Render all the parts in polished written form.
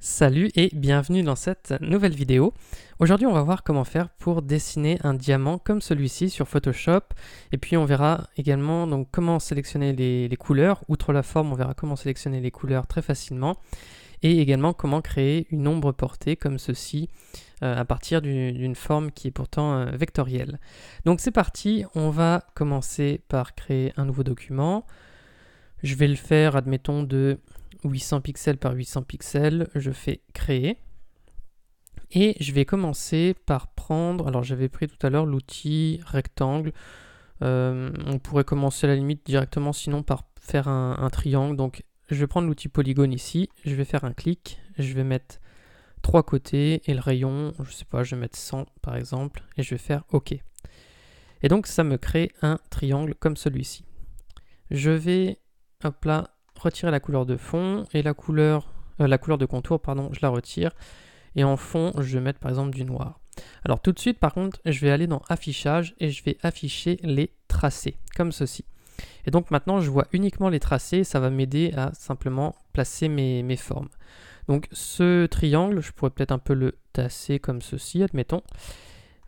Salut et bienvenue dans cette nouvelle vidéo. Aujourd'hui on va voir comment faire pour dessiner un diamant comme celui-ci sur Photoshop, et puis on verra également donc comment sélectionner les couleurs. Outre la forme, on verra comment sélectionner les couleurs très facilement, et également comment créer une ombre portée comme ceci à partir d'une forme qui est pourtant vectorielle. Donc c'est parti, on va commencer par créer un nouveau document. Je vais le faire, admettons, de 800 pixels par 800 pixels. Je fais créer. Et je vais commencer par prendre, alors j'avais pris tout à l'heure l'outil rectangle. On pourrait commencer à la limite directement sinon par faire un triangle. Donc je vais prendre l'outil polygone ici. Je vais faire un clic. Je vais mettre 3 côtés et le rayon, je sais pas, je vais mettre 100 par exemple. Et je vais faire OK. Et donc ça me crée un triangle comme celui-ci. Je vais, hop là, retirer la couleur de fond et la couleur de contour, pardon, je la retire. Et en fond, je vais mettre par exemple du noir. Alors tout de suite, par contre, je vais aller dans Affichage et je vais afficher les tracés, comme ceci. Et donc maintenant, je vois uniquement les tracés, ça va m'aider à simplement placer mes formes. Donc ce triangle, je pourrais peut-être un peu le tasser comme ceci, admettons.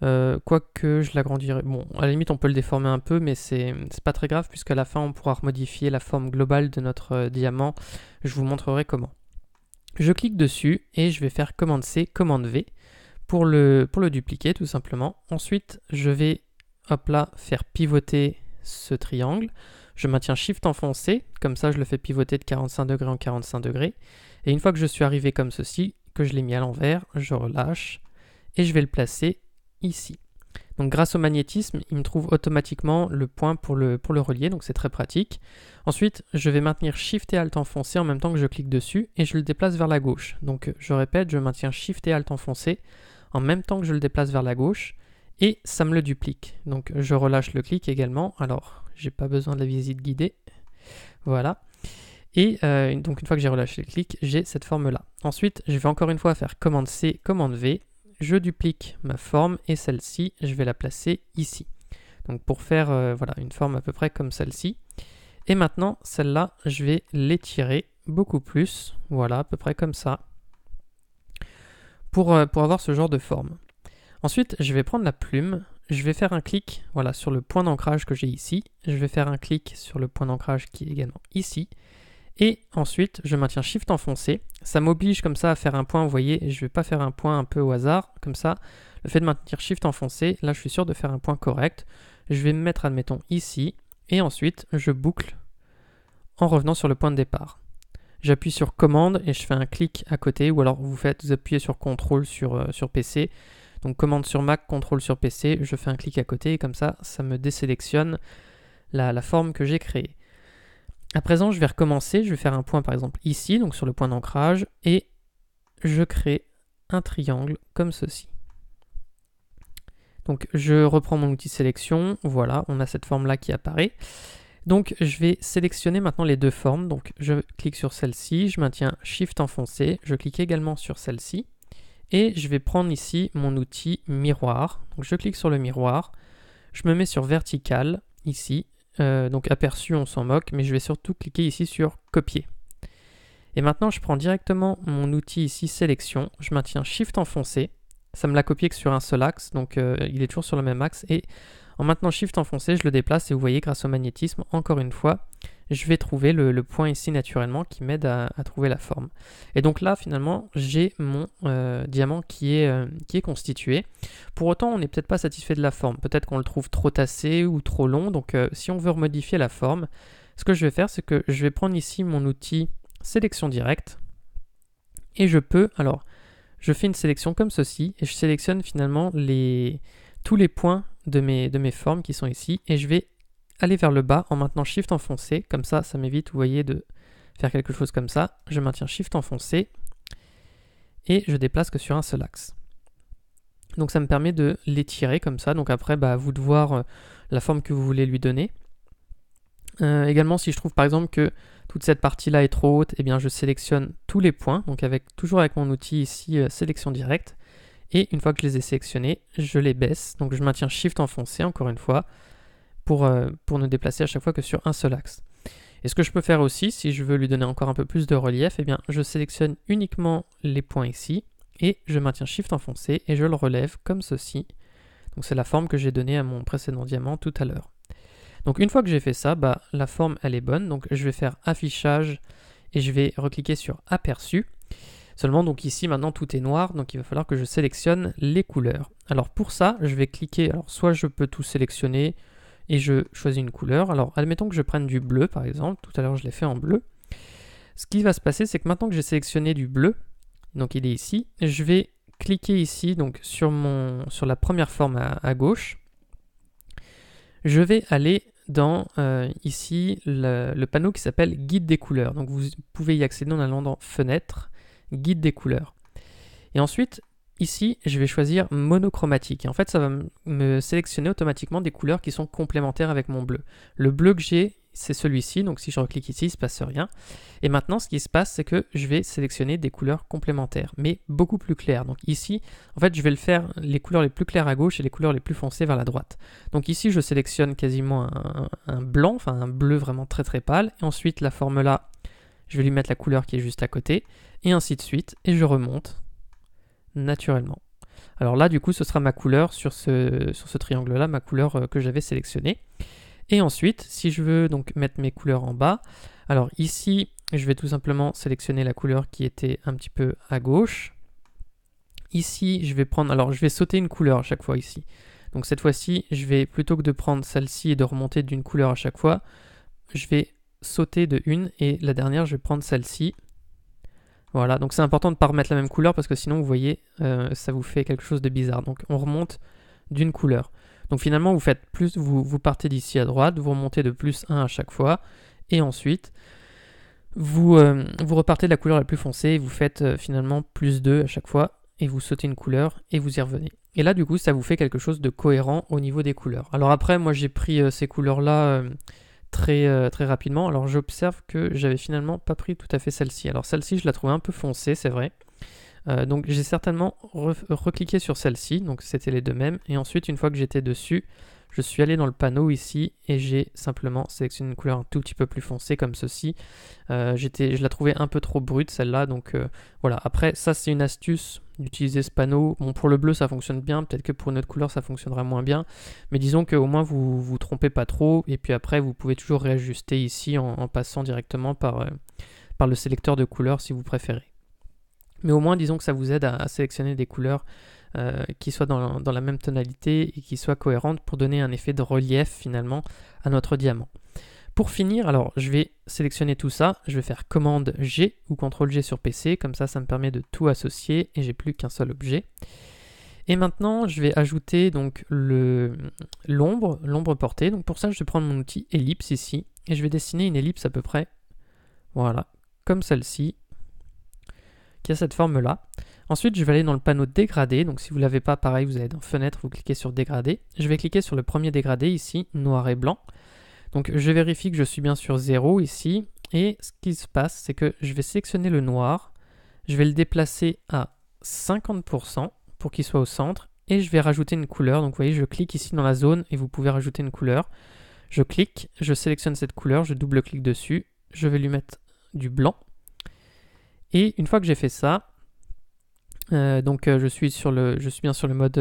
Quoique je l'agrandirai. Bon, à la limite, on peut le déformer un peu, mais c'est pas très grave, puisqu'à la fin, on pourra modifier la forme globale de notre diamant. Je vous montrerai comment. Je clique dessus et je vais faire commande C, commande V pour le dupliquer, tout simplement. Ensuite, je vais, hop là, faire pivoter ce triangle. Je maintiens Shift enfoncé, comme ça, je le fais pivoter de 45 degrés en 45 degrés. Et une fois que je suis arrivé comme ceci, que je l'ai mis à l'envers, je relâche et je vais le placer ici. Donc grâce au magnétisme, il me trouve automatiquement le point pour le relier, donc c'est très pratique. Ensuite, je vais maintenir Shift et Alt enfoncé en même temps que je clique dessus et je le déplace vers la gauche. Donc je répète, je maintiens Shift et Alt enfoncé en même temps que je le déplace vers la gauche et ça me le duplique. Donc je relâche le clic également. Alors, j'ai pas besoin de la visite guidée. Voilà. Et donc une fois que j'ai relâché le clic, j'ai cette forme-là. Ensuite, je vais encore une fois faire commande C, commande V. Je duplique ma forme et celle-ci, je vais la placer ici. Donc pour faire voilà, une forme à peu près comme celle-ci. Et maintenant, celle-là, je vais l'étirer beaucoup plus. Voilà, à peu près comme ça. Pour avoir ce genre de forme. Ensuite, je vais prendre la plume. Je vais faire un clic voilà, sur le point d'ancrage que j'ai ici. Je vais faire un clic sur le point d'ancrage qui est également ici. Et ensuite, je maintiens Shift enfoncé. Ça m'oblige comme ça à faire un point, vous voyez, je ne vais pas faire un point un peu au hasard. Comme ça, le fait de maintenir Shift enfoncé, là je suis sûr de faire un point correct. Je vais me mettre, admettons, ici. Et ensuite, je boucle en revenant sur le point de départ. J'appuie sur commande et je fais un clic à côté, ou alors vous appuyez sur CTRL sur PC. Donc commande sur Mac, CTRL sur PC, je fais un clic à côté et comme ça, ça me désélectionne la forme que j'ai créée. À présent, je vais recommencer, je vais faire un point par exemple ici, donc sur le point d'ancrage, et je crée un triangle comme ceci. Donc je reprends mon outil sélection, voilà, on a cette forme-là qui apparaît. Donc je vais sélectionner maintenant les deux formes, donc je clique sur celle-ci, je maintiens Shift enfoncé, je clique également sur celle-ci, et je vais prendre ici mon outil miroir. Donc je clique sur le miroir, je me mets sur vertical, ici, donc aperçu on s'en moque, mais je vais surtout cliquer ici sur copier. Et maintenant je prends directement mon outil ici sélection, je maintiens Shift enfoncé, ça me l'a copié que sur un seul axe, donc il est toujours sur le même axe, et en maintenant Shift enfoncé je le déplace et vous voyez grâce au magnétisme, encore une fois, je vais trouver le point ici naturellement qui m'aide à trouver la forme. Et donc là finalement j'ai mon diamant qui est constitué. Pour autant on n'est peut-être pas satisfait de la forme, peut-être qu'on le trouve trop tassé ou trop long, donc si on veut remodifier la forme, ce que je vais faire c'est que je vais prendre ici mon outil sélection directe et je fais une sélection comme ceci et je sélectionne finalement tous les points de mes formes qui sont ici et je vais aller vers le bas en maintenant Shift enfoncé, comme ça, ça m'évite, vous voyez, de faire quelque chose comme ça. Je maintiens Shift enfoncé et je déplace que sur un seul axe. Donc ça me permet de l'étirer comme ça, donc après, à vous de voir la forme que vous voulez lui donner. Également, si je trouve par exemple que toute cette partie-là est trop haute, eh bien je sélectionne tous les points, donc toujours avec mon outil ici, sélection directe. Et une fois que je les ai sélectionnés, je les baisse, donc je maintiens Shift enfoncé encore une fois, pour ne déplacer à chaque fois que sur un seul axe. Et ce que je peux faire aussi, si je veux lui donner encore un peu plus de relief, eh bien, je sélectionne uniquement les points ici, et je maintiens Shift enfoncé, et je le relève comme ceci. Donc c'est la forme que j'ai donnée à mon précédent diamant tout à l'heure. Donc une fois que j'ai fait ça, la forme elle est bonne, donc je vais faire affichage, et je vais recliquer sur aperçu. Seulement donc ici maintenant tout est noir, donc il va falloir que je sélectionne les couleurs. Alors pour ça, je vais cliquer, alors soit je peux tout sélectionner et je choisis une couleur. Alors admettons que je prenne du bleu par exemple, tout à l'heure je l'ai fait en bleu. Ce qui va se passer, c'est que maintenant que j'ai sélectionné du bleu, donc il est ici, je vais cliquer ici donc sur la première forme à gauche. Je vais aller dans ici le panneau qui s'appelle guide des couleurs. Donc vous pouvez y accéder en allant dans fenêtre, guide des couleurs. Et ensuite, ici, je vais choisir monochromatique. Et en fait, ça va me sélectionner automatiquement des couleurs qui sont complémentaires avec mon bleu. Le bleu que j'ai, c'est celui-ci. Donc si je reclique ici, il ne se passe rien. Et maintenant, ce qui se passe, c'est que je vais sélectionner des couleurs complémentaires, mais beaucoup plus claires. Donc ici, en fait, je vais le faire les couleurs les plus claires à gauche et les couleurs les plus foncées vers la droite. Donc ici, je sélectionne quasiment un blanc, enfin un bleu vraiment très très pâle. Et ensuite, la forme là, je vais lui mettre la couleur qui est juste à côté. Et ainsi de suite. Et je remonte naturellement. Alors là, du coup, ce sera ma couleur sur ce triangle-là, ma couleur que j'avais sélectionnée. Et ensuite, si je veux donc mettre mes couleurs en bas, alors ici, je vais tout simplement sélectionner la couleur qui était un petit peu à gauche. Ici, je vais sauter une couleur à chaque fois ici. Donc cette fois-ci, je vais, plutôt que de prendre celle-ci et de remonter d'une couleur à chaque fois, je vais sauter de une et la dernière, je vais prendre celle-ci. Voilà, donc c'est important de ne pas remettre la même couleur parce que sinon, vous voyez, ça vous fait quelque chose de bizarre. Donc on remonte d'une couleur. Donc finalement, vous faites plus, vous partez d'ici à droite, vous remontez de plus 1 à chaque fois, et ensuite, vous repartez de la couleur la plus foncée, et vous faites finalement plus 2 à chaque fois, et vous sautez une couleur, et vous y revenez. Et là, du coup, ça vous fait quelque chose de cohérent au niveau des couleurs. Alors après, moi, j'ai pris ces couleurs-là très rapidement. Alors j'observe que j'avais finalement pas pris tout à fait celle-ci. Alors celle-ci, je la trouvais un peu foncée, c'est vrai. Donc j'ai certainement recliqué sur celle-ci, donc c'était les deux mêmes. Et ensuite, une fois que j'étais dessus, je suis allé dans le panneau ici et j'ai simplement sélectionné une couleur un tout petit peu plus foncée comme ceci. Je la trouvais un peu trop brute celle-là, donc voilà. Après, ça c'est une astuce d'utiliser ce panneau. Bon, pour le bleu ça fonctionne bien, peut-être que pour une autre couleur ça fonctionnera moins bien. Mais disons qu'au moins vous vous trompez pas trop et puis après vous pouvez toujours réajuster ici en passant directement par le sélecteur de couleurs si vous préférez. Mais au moins, disons que ça vous aide à sélectionner des couleurs qui soient dans la même tonalité et qui soient cohérentes pour donner un effet de relief finalement à notre diamant. Pour finir, alors je vais sélectionner tout ça, je vais faire commande G ou CTRL G sur PC, comme ça me permet de tout associer et j'ai plus qu'un seul objet. Et maintenant, je vais ajouter donc l'ombre portée. Donc pour ça, je vais prendre mon outil ellipse ici et je vais dessiner une ellipse à peu près, voilà, comme celle-ci, qui a cette forme-là. Ensuite, je vais aller dans le panneau dégradé. Donc si vous ne l'avez pas, pareil, vous allez dans fenêtre, vous cliquez sur dégradé. Je vais cliquer sur le premier dégradé ici, noir et blanc. Donc je vérifie que je suis bien sur 0 ici. Et ce qui se passe, c'est que je vais sélectionner le noir. Je vais le déplacer à 50% pour qu'il soit au centre. Et je vais rajouter une couleur. Donc vous voyez, je clique ici dans la zone et vous pouvez rajouter une couleur. Je clique, je sélectionne cette couleur, je double-clique dessus. Je vais lui mettre du blanc. Et une fois que j'ai fait ça, je suis bien sur le mode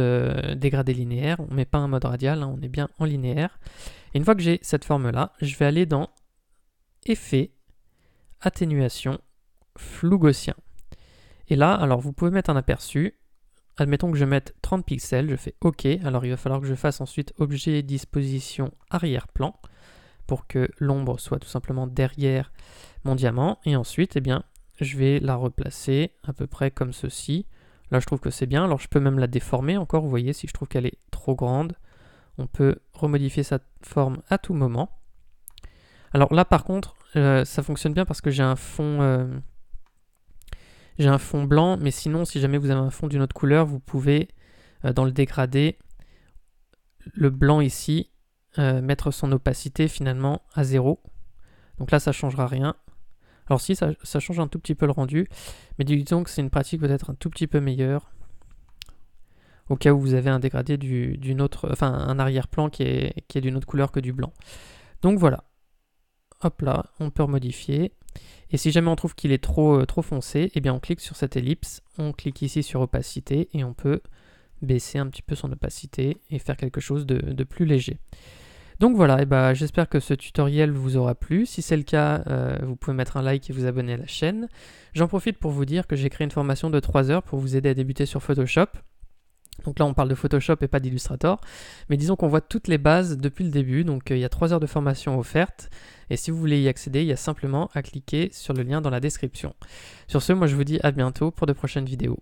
dégradé linéaire. On ne met pas un mode radial, hein, on est bien en linéaire. Et une fois que j'ai cette forme-là, je vais aller dans Effet, Atténuation, Flou gaussien. Et là, alors vous pouvez mettre un aperçu. Admettons que je mette 30 pixels, je fais OK. Alors il va falloir que je fasse ensuite Objet, Disposition, Arrière-plan pour que l'ombre soit tout simplement derrière mon diamant. Et ensuite, eh bien, je vais la replacer à peu près comme ceci. Là, je trouve que c'est bien. Alors, je peux même la déformer encore. Vous voyez, si je trouve qu'elle est trop grande, on peut remodifier sa forme à tout moment. Alors là, par contre, ça fonctionne bien parce que j'ai un fond blanc. Mais sinon, si jamais vous avez un fond d'une autre couleur, vous pouvez, dans le dégradé, le blanc ici, mettre son opacité finalement à 0. Donc là, ça ne changera rien. Alors si, ça change un tout petit peu le rendu, mais disons que c'est une pratique peut-être un tout petit peu meilleure, au cas où vous avez un dégradé d'une autre, enfin un arrière-plan qui est d'une autre couleur que du blanc. Donc voilà. hop là, on peut remodifier. Et si jamais on trouve qu'il est trop foncé, eh bien on clique sur cette ellipse, on clique ici sur opacité et on peut baisser un petit peu son opacité et faire quelque chose de plus léger. Donc voilà, et bah, j'espère que ce tutoriel vous aura plu. Si c'est le cas, vous pouvez mettre un like et vous abonner à la chaîne. J'en profite pour vous dire que j'ai créé une formation de 3 heures pour vous aider à débuter sur Photoshop. Donc là, on parle de Photoshop et pas d'Illustrator. Mais disons qu'on voit toutes les bases depuis le début. Donc il y a 3 heures de formation offertes. Et si vous voulez y accéder, il y a simplement à cliquer sur le lien dans la description. Sur ce, moi je vous dis à bientôt pour de prochaines vidéos.